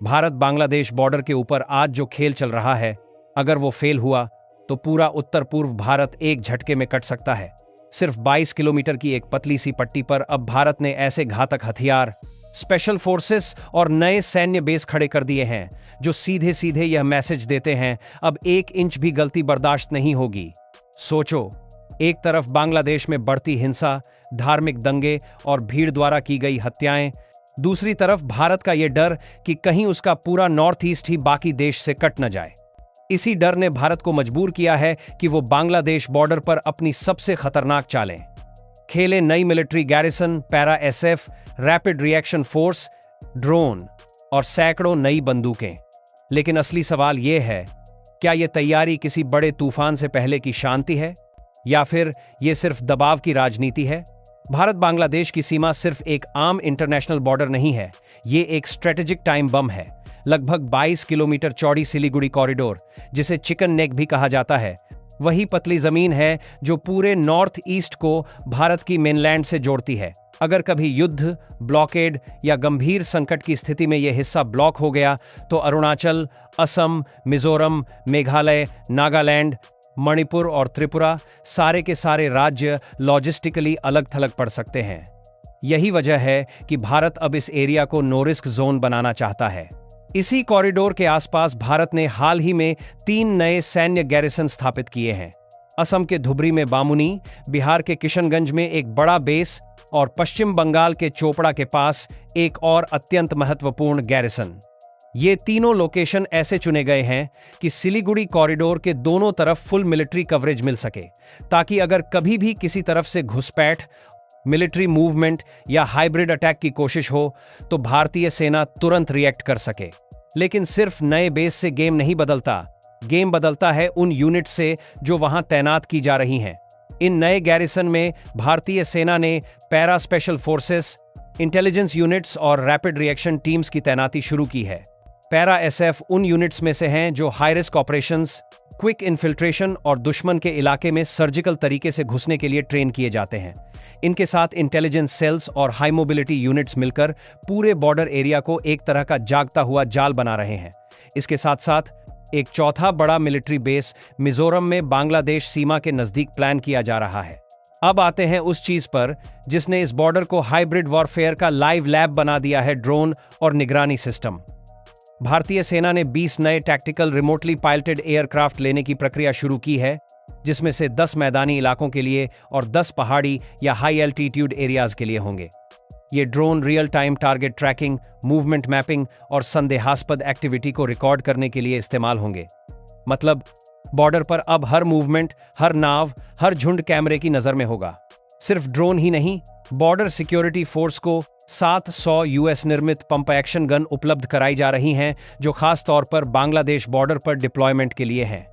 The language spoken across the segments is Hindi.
भारत बांग्लादेश बॉर्डर के ऊपर आज जो खेल चल रहा है, अगर वो फेल हुआ तो पूरा उत्तर पूर्व भारत एक झटके में कट सकता है। सिर्फ 22 किलोमीटर की एक पतली सी पट्टी पर अब भारत ने ऐसे घातक हथियार, स्पेशल फोर्सेस और नए सैन्य बेस खड़े कर दिए हैं जो सीधे सीधे यह मैसेज देते हैं, अब 1 इंच भी गलती बर्दाश्त नहीं होगी। सोचो, एक तरफ बांग्लादेश में बढ़ती हिंसा, धार्मिक दंगे और भीड़ द्वारा की गई हत्याएं, दूसरी तरफ भारत का यह डर कि कहीं उसका पूरा नॉर्थ ईस्ट ही बाकी देश से कट न जाए। इसी डर ने भारत को मजबूर किया है कि वो बांग्लादेश बॉर्डर पर अपनी सबसे खतरनाक चालें खेले। नई military garrison, para SF, rapid reaction force, drone और सैकड़ों नई बंदूकें। लेकिन असली सवाल यह है, क्या यह तैयारी किसी बड़े तूफान से पहले की शांति है या फिर यह सिर्फ दबाव की राजनीति है? भारत बांग्लादेश की सीमा सिर्फ एक आम इंटरनेशनल बॉर्डर नहीं है, ये एक स्ट्रेटेजिक टाइम बम है। लगभग 22 किलोमीटर चौड़ी सिलीगुड़ी कॉरिडोर, जिसे चिकन नेक भी कहा जाता है, वही पतली जमीन है जो पूरे नॉर्थ ईस्ट को भारत की मेनलैंड से जोड़ती है। अगर कभी युद्ध, ब्लॉकेड या गंभीर संकट की स्थिति में यह हिस्सा ब्लॉक हो गया तो अरुणाचल, असम, मिजोरम, मेघालय, नागालैंड, मणिपुर और त्रिपुरा सारे के सारे राज्य लॉजिस्टिकली अलग थलग पड़ सकते हैं। यही वजह है कि भारत अब इस एरिया को नो रिस्क जोन बनाना चाहता है। इसी कॉरिडोर के आसपास भारत ने हाल ही में 3 नए सैन्य गैरिसन स्थापित किए हैं। असम के धुबरी में बामुनी, बिहार के किशनगंज में एक बड़ा बेस और पश्चिम बंगाल के चोपड़ा के पास एक और अत्यंत महत्वपूर्ण गैरिसन। ये तीनों लोकेशन ऐसे चुने गए हैं कि सिलीगुड़ी कॉरिडोर के दोनों तरफ फुल मिलिट्री कवरेज मिल सके, ताकि अगर कभी भी किसी तरफ से घुसपैठ, मिलिट्री मूवमेंट या हाइब्रिड अटैक की कोशिश हो तो भारतीय सेना तुरंत रिएक्ट कर सके। लेकिन सिर्फ नए बेस से गेम नहीं बदलता, गेम बदलता है उन यूनिट से जो वहां तैनात की जा रही हैं। इन नए गैरिसन में भारतीय सेना ने para special forces, intelligence units और रैपिड रिएक्शन टीम्स की तैनाती शुरू की है। पैरा एसएफ उन यूनिट्स में से हैं जो high risk operations, quick infiltration और दुश्मन के इलाके में सर्जिकल तरीके से घुसने के लिए ट्रेन किए जाते हैं। इनके साथ इंटेलिजेंस सेल्स और हाई मोबिलिटी यूनिट्स मिलकर पूरे बॉर्डर एरिया को एक तरह का जागता हुआ जाल बना रहे हैं। इसके साथ साथ एक चौथा बड़ा मिलिट्री बेस मिजोरम में बांग्लादेश सीमा के नजदीक प्लान किया जा रहा है। अब आते हैं उस चीज पर जिसने इस बॉर्डर को हाइब्रिड वॉरफेयर का लाइव लैब बना दिया है, ड्रोन और निगरानी सिस्टम। भारतीय सेना ने 20 नए टैक्टिकल रिमोटली पायलटेड एयरक्राफ्ट लेने की प्रक्रिया शुरू की है, जिसमें से 10 मैदानी इलाकों के लिए और 10 पहाड़ी या हाई एल्टीट्यूड एरियाज के लिए होंगे। ये drone real time target tracking, movement mapping और संदेहास्पद एक्टिविटी को रिकॉर्ड करने के लिए इस्तेमाल होंगे। मतलब बॉर्डर पर अब हर मूवमेंट, हर नाव, हर झुंड कैमरे की नजर में होगा। सिर्फ ड्रोन ही नहीं, बॉर्डर सिक्योरिटी फोर्स को 700 यूएस निर्मित पंप एक्शन गन उपलब्ध कराई जा रही हैं, जो खास तौर पर बांग्लादेश बॉर्डर पर डिप्लॉयमेंट के लिए हैं।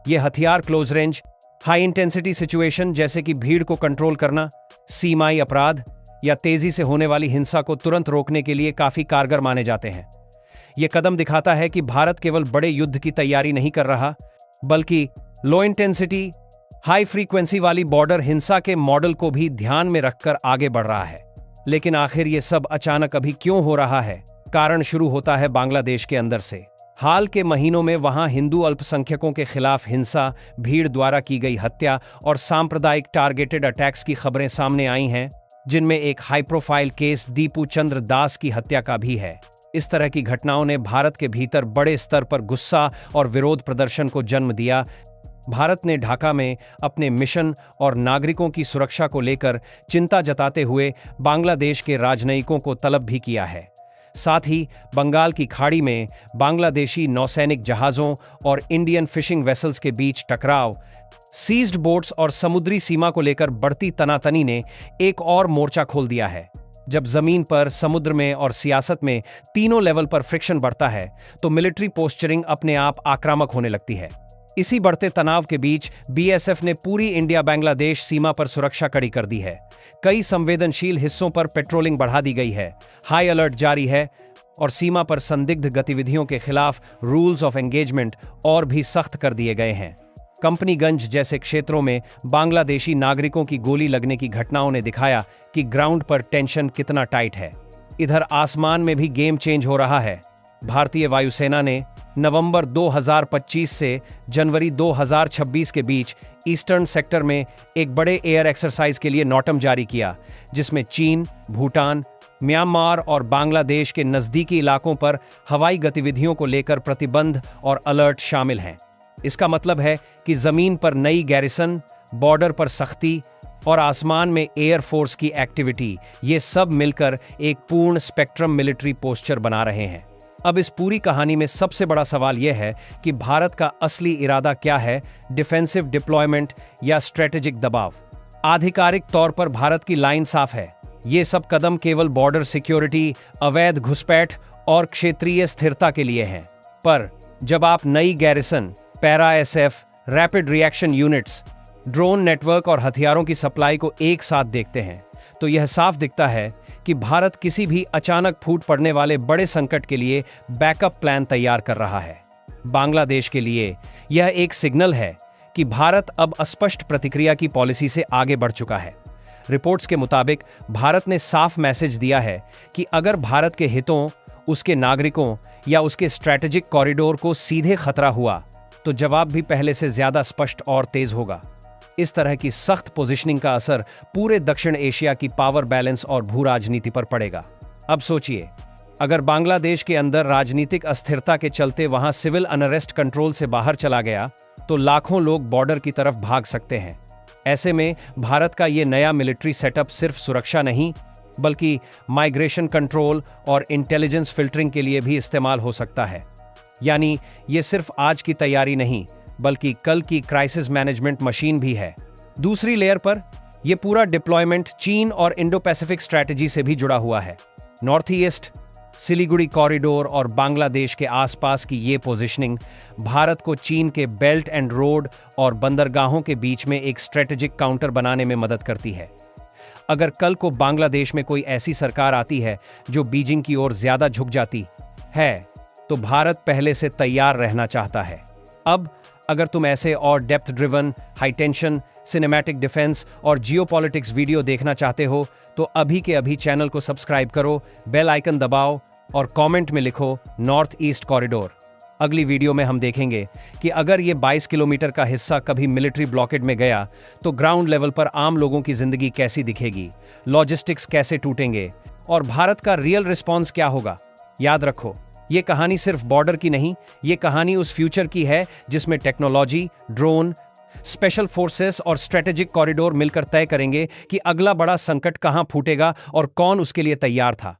ये हथियार close range, high intensity situation जैसे कि भीड़ को कंट्रोल करना, सीमाई अपराध या तेजी से होने वाली हिंसा को तुरंत रोकने के लिए काफी कारगर माने जाते हैं। यह कदम दिखाता है कि भारत केवल बड़े युद्ध की तैयारी नहीं कर रहा, बल्कि लो इंटेंसिटी, हाई फ्रीक्वेंसी वाली बॉर्डर हिंसा के मॉडल को भी ध्यान में रखकर आगे बढ़ रहा है। लेकिन आखिर ये सब अचानक अभी क्यों हो रहा है? कारण शुरू होता है बांग्लादेश के अंदर से। हाल के महीनों में वहां हिंदू अल्पसंख्यकों के खिलाफ हिंसा, भीड़ द्वारा की गई हत्या और सांप्रदायिक टारगेटेड अटैक्स की खबरें सामने आई हैं, जिनमें एक हाई प्रोफाइल केस दीपू चंद्र दास की हत्या का भी है। इस तरह की घटनाओं ने भारत के भीतर बड़े स्तर पर गुस्सा और विरोध प्रदर्शन को जन्म दिया। भारत ने ढाका में अपने मिशन और नागरिकों की सुरक्षा को लेकर चिंता जताते हुए बांग्लादेश के राजनयिकों को तलब भी किया है। साथ ही बंगाल की खाड़ी में बांग्लादेशी नौसैनिक जहाज़ों और इंडियन फिशिंग वेसल्स के बीच टकराव, सीज्ड बोट्स और समुद्री सीमा को लेकर बढ़ती तनातनी ने एक और मोर्चा खोल दिया है। जब जमीन पर, समुद्र में और सियासत में तीनों लेवल पर फ्रिक्शन बढ़ता है तो मिलिट्री पोस्चरिंग अपने आप आक्रामक होने लगती है। इसी बढ़ते तनाव के बीच बीएसएफ ने पूरी इंडिया बांग्लादेश सीमा पर सुरक्षा कड़ी कर दी है। कई संवेदनशील हिस्सों पर पेट्रोलिंग बढ़ा दी गई है, हाई अलर्ट जारी है और सीमा पर संदिग्ध गतिविधियों के खिलाफ रूल्स ऑफ एंगेजमेंट और भी सख्त कर दिए गए हैं। कंपनीगंज जैसे क्षेत्रों में बांग्लादेशी नागरिकों की गोली लगने की घटनाओं ने दिखाया कि ग्राउंड पर टेंशन कितना टाइट है। इधर आसमान में भी गेम चेंज हो रहा है। भारतीय वायुसेना ने नवंबर 2025 से जनवरी 2026 के बीच ईस्टर्न सेक्टर में एक बड़े एयर एक्सरसाइज के लिए नोटम जारी किया, जिसमें चीन, भूटान, म्यांमार और बांग्लादेश के नज़दीकी इलाकों पर हवाई गतिविधियों को लेकर प्रतिबंध और अलर्ट शामिल हैं। इसका मतलब है कि ज़मीन पर नई गैरिसन, बॉर्डर पर सख्ती और आसमान में एयर फोर्स की एक्टिविटी, ये सब मिलकर एक पूर्ण स्पेक्ट्रम मिलिट्री पोस्चर बना रहे हैं। अब इस पूरी कहानी में सबसे बड़ा सवाल यह है कि भारत का असली इरादा क्या है, डिफेंसिव डिप्लॉयमेंट या स्ट्रेटेजिक दबाव। आधिकारिक तौर पर भारत की लाइन साफ है, ये सब कदम केवल बॉर्डर सिक्योरिटी, अवैध घुसपैठ और क्षेत्रीय स्थिरता के लिए हैं। पर जब आप नई garrison, para SF, rapid reaction units, drone network और हथियारों की सप्लाई को एक साथ देखते हैं, तो यह साफ दिखता है कि भारत किसी भी अचानक फूट पड़ने वाले बड़े संकट के लिए बैकअप प्लान तैयार कर रहा है। बांग्लादेश के लिए यह एक सिग्नल है कि भारत अब अस्पष्ट प्रतिक्रिया की पॉलिसी से आगे बढ़ चुका है। रिपोर्ट्स के मुताबिक भारत ने साफ मैसेज दिया है कि अगर भारत के हितों, उसके नागरिकों या उसके स्ट्रैटेजिक कॉरिडोर को सीधे खतरा हुआ, तो जवाब भी पहले से ज्यादा स्पष्ट और तेज होगा। इस तरह की सख्त पोजीशनिंग का असर पूरे दक्षिण एशिया की पावर बैलेंस और भू राजनीति पर पड़ेगा। अब सोचिए, अगर बांग्लादेश के अंदर राजनीतिक अस्थिरता के चलते वहां सिविल अनरेस्ट कंट्रोल से बाहर चला गया, तो लाखों लोग बॉर्डर की तरफ भाग सकते हैं। ऐसे में भारत का ये नया मिलिट्री सेटअप सिर्फ सुरक्षा नहीं, बल्कि माइग्रेशन कंट्रोल और इंटेलिजेंस फिल्टरिंग के लिए भी इस्तेमाल हो सकता है। यानी ये सिर्फ आज की तैयारी नहीं, बल्कि कल की क्राइसिस मैनेजमेंट मशीन भी है। दूसरी लेयर पर यह पूरा डिप्लॉयमेंट चीन और इंडो पैसिफिक स्ट्रैटेजी से भी जुड़ा हुआ है। नॉर्थ ईस्ट, सिलीगुड़ी कॉरिडोर और बांग्लादेश के आसपास की ये पोजीशनिंग भारत को चीन के बेल्ट एंड रोड और बंदरगाहों के बीच में एक स्ट्रेटेजिक काउंटर बनाने में मदद करती है। अगर कल को बांग्लादेश में कोई ऐसी सरकार आती है जो बीजिंग की ओर ज्यादा झुक जाती है, तो भारत पहले से तैयार रहना चाहता है। अब अगर तुम ऐसे और depth driven, high tension, cinematic defence और जियोपॉलिटिक्स वीडियो देखना चाहते हो, तो अभी के अभी चैनल को सब्सक्राइब करो, बेल आइकन दबाओ और कमेंट में लिखो नॉर्थ ईस्ट कॉरिडोर। अगली वीडियो में हम देखेंगे कि अगर ये 22 किलोमीटर का हिस्सा कभी मिलिट्री ब्लॉकेड में गया, तो ग्राउंड लेवल पर आम लोगों की जिंदगी कैसी दिखेगी, लॉजिस्टिक्स कैसे टूटेंगे और भारत का रियल रिस्पॉन्स क्या होगा। याद रखो, ये कहानी सिर्फ बॉर्डर की नहीं, ये कहानी उस फ्यूचर की है जिसमें टेक्नोलॉजी, ड्रोन, स्पेशल फोर्सेस और स्ट्रेटेजिक कॉरिडोर मिलकर तय करेंगे कि अगला बड़ा संकट कहां फूटेगा और कौन उसके लिए तैयार था।